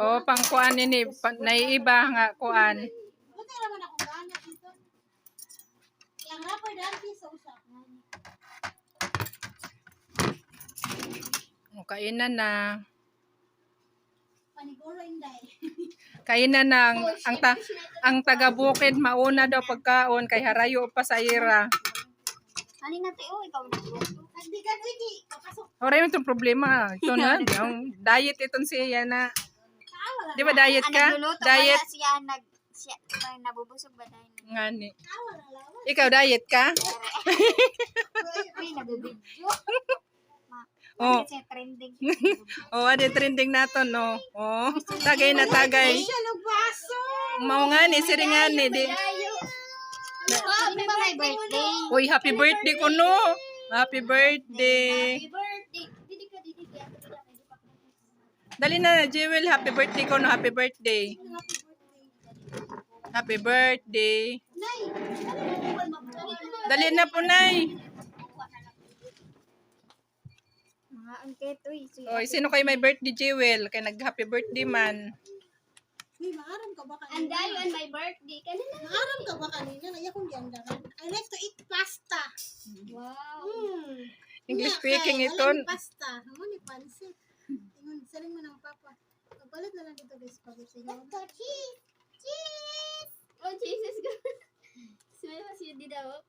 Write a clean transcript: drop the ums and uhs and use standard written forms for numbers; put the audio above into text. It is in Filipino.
Oh, pang kuan ini, naiiba nga kuan. Buti naman ako gana dito. Yang rapper dati sa usa. Oh, kainan na. Paniguro inday. Kainan na ang taga-bukid mauna daw pagkaon kay harayo pa sa ira. Ani na tayo, ikaw na. Hindi ka hindi. Papasok. Ora yung problema. Ito na, ang diet itong siya na. Di ba diet ka? Nagluluto Diet. kaya siya siya nabubusog ba dahil? Ngani. Ikaw diet ka? Ay, nabubidyo. Oh. Kasi trending. Oh, ade trending nato no. Oh, tagay na tagay. Siya nagbaso. Mao nga ni siringani di. Di ba may birthday? Uy, happy birthday ko no. Happy birthday. Happy birthday. Didi ka. Dali na, Jewel, happy birthday ko no. Happy birthday. Happy birthday. Nay. Dali na po, Nay. Mga angketo. Oy, sino kayo may birthday, Jewel? Kay nag-happy birthday man. May maaram ka ba kanina? Andayon, my birthday. Kanina. Maaram ka ba kanina? Naya kong giandaran. I like to eat pasta. Wow. English Nga, speaking kay, ito. alam, pasta. Amo ni pansit. Ingon, saling mo ng papa. Magpalit na lang dito guys. Spaghetti. Cheese! Cheese! Oh, Jesus. Smell mas yun di daw.